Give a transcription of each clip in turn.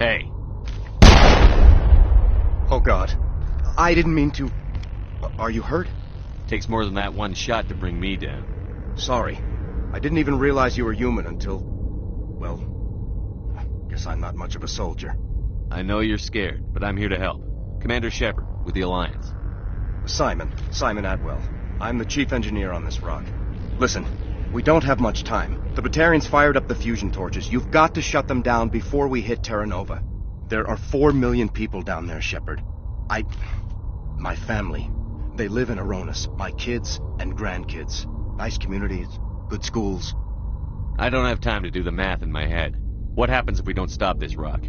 Hey. Oh God. I didn't mean to... Are you hurt? Takes more than that one shot to bring me down. Sorry. I didn't even realize you were human until... Well, guess I'm not much of a soldier. I know you're scared, but I'm here to help. Commander Shepard, with the Alliance. Simon Atwell. I'm the chief engineer on this rock. Listen, we don't have much time. The Batarians fired up the fusion torches. You've got to shut them down before we hit Terra Nova. There are 4 million people down there, Shepard. My family. They live in Aronis. My kids and grandkids. Nice communities, good schools. I don't have time to do the math in my head. What happens if we don't stop this rock?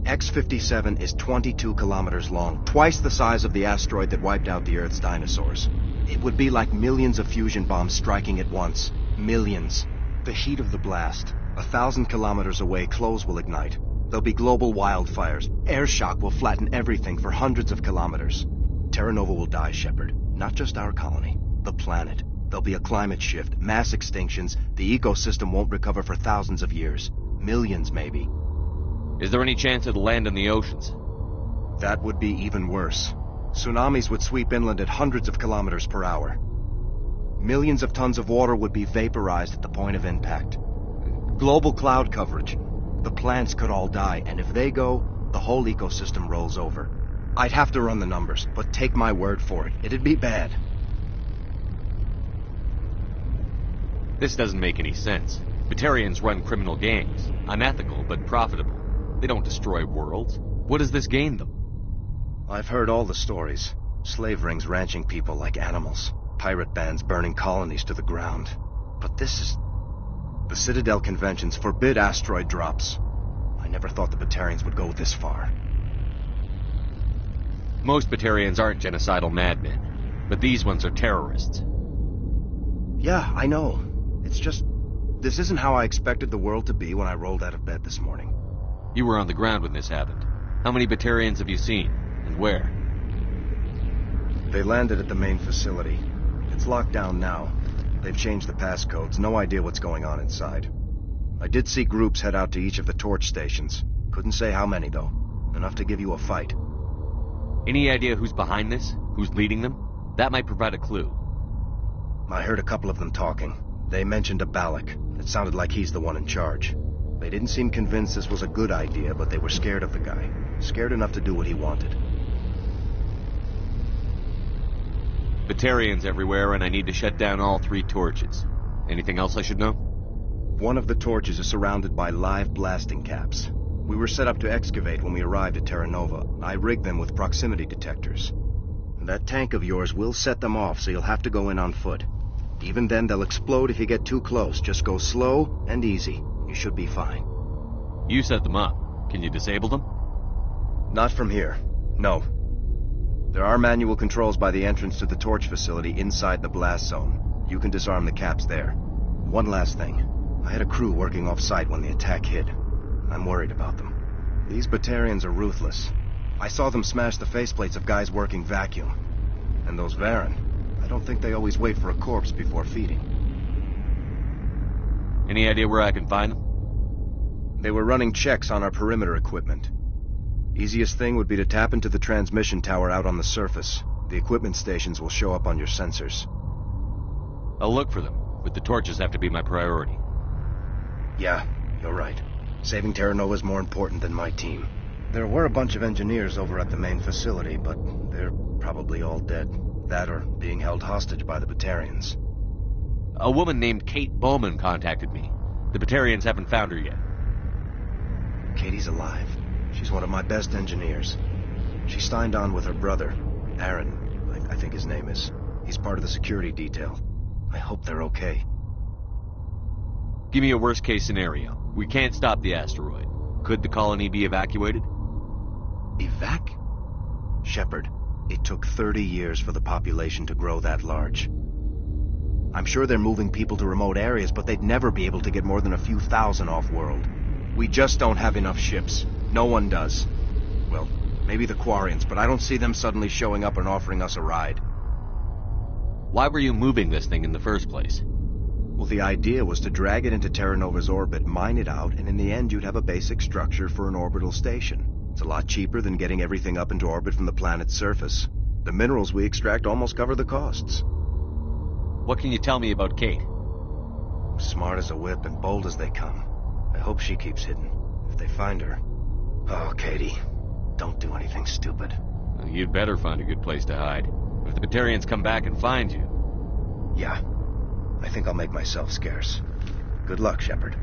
X-57 is 22 kilometers long, twice the size of the asteroid that wiped out the Earth's dinosaurs. It would be like millions of fusion bombs striking at once. Millions. The heat of the blast. 1,000 kilometers away, clothes will ignite. There'll be global wildfires. Air shock will flatten everything for hundreds of kilometers. Terra Nova will die, Shepard. Not just our colony. The planet. There'll be a climate shift, mass extinctions. The ecosystem won't recover for thousands of years. Millions, maybe. Is there any chance it'll land in the oceans? That would be even worse. Tsunamis would sweep inland at hundreds of kilometers per hour. Millions of tons of water would be vaporized at the point of impact. Global cloud coverage. The plants could all die, and if they go, the whole ecosystem rolls over. I'd have to run the numbers, but take my word for it. It'd be bad. This doesn't make any sense. Batarians run criminal gangs. Unethical, but profitable. They don't destroy worlds. What does this gain them? I've heard all the stories. Slave rings ranching people like animals. Pirate bands burning colonies to the ground. But this is... The Citadel conventions forbid asteroid drops. I never thought the Batarians would go this far. Most Batarians aren't genocidal madmen, but these ones are terrorists. Yeah, I know. It's just... This isn't how I expected the world to be when I rolled out of bed this morning. You were on the ground when this happened. How many Batarians have you seen? And where? They landed at the main facility. It's locked down now. They've changed the passcodes. No idea what's going on inside. I did see groups head out to each of the torch stations. Couldn't say how many, though. Enough to give you a fight. Any idea who's behind this? Who's leading them? That might provide a clue. I heard a couple of them talking. They mentioned a Balak. It sounded like he's the one in charge. They didn't seem convinced this was a good idea, but they were scared of the guy. Scared enough to do what he wanted. Batarians everywhere, and I need to shut down all 3 torches. Anything else I should know? One of the torches is surrounded by live blasting caps. We were set up to excavate when we arrived at Terra Nova. I rigged them with proximity detectors. That tank of yours will set them off, so you'll have to go in on foot. Even then, they'll explode if you get too close. Just go slow and easy. You should be fine. You set them up. Can you disable them? Not from here. No. There are manual controls by the entrance to the torch facility inside the blast zone. You can disarm the caps there. One last thing. I had a crew working off-site when the attack hit. I'm worried about them. These Batarians are ruthless. I saw them smash the faceplates of guys working vacuum. And those Varen, I don't think they always wait for a corpse before feeding. Any idea where I can find them? They were running checks on our perimeter equipment. Easiest thing would be to tap into the transmission tower out on the surface. The equipment stations will show up on your sensors. I'll look for them, but the torches have to be my priority. Yeah, you're right. Saving Terra Nova is more important than my team. There were a bunch of engineers over at the main facility, but they're probably all dead. That or being held hostage by the Batarians. A woman named Kate Bowman contacted me. The Batarians haven't found her yet. Katie's alive. She's one of my best engineers. She signed on with her brother, Aaron, I think his name is. He's part of the security detail. I hope they're okay. Give me a worst-case scenario. We can't stop the asteroid. Could the colony be evacuated? Evac? Shepard, it took 30 years for the population to grow that large. I'm sure they're moving people to remote areas, but they'd never be able to get more than a few thousand off-world. We just don't have enough ships. No one does. Well, maybe the Quarians, but I don't see them suddenly showing up and offering us a ride. Why were you moving this thing in the first place? Well, the idea was to drag it into Terra Nova's orbit, mine it out, and in the end you'd have a basic structure for an orbital station. It's a lot cheaper than getting everything up into orbit from the planet's surface. The minerals we extract almost cover the costs. What can you tell me about Kate? Smart as a whip and bold as they come. I hope she keeps hidden. If they find her... Oh, Katie, don't do anything stupid. Well, you'd better find a good place to hide. If the Batarians come back and find you... Yeah. I think I'll make myself scarce. Good luck, Shepard.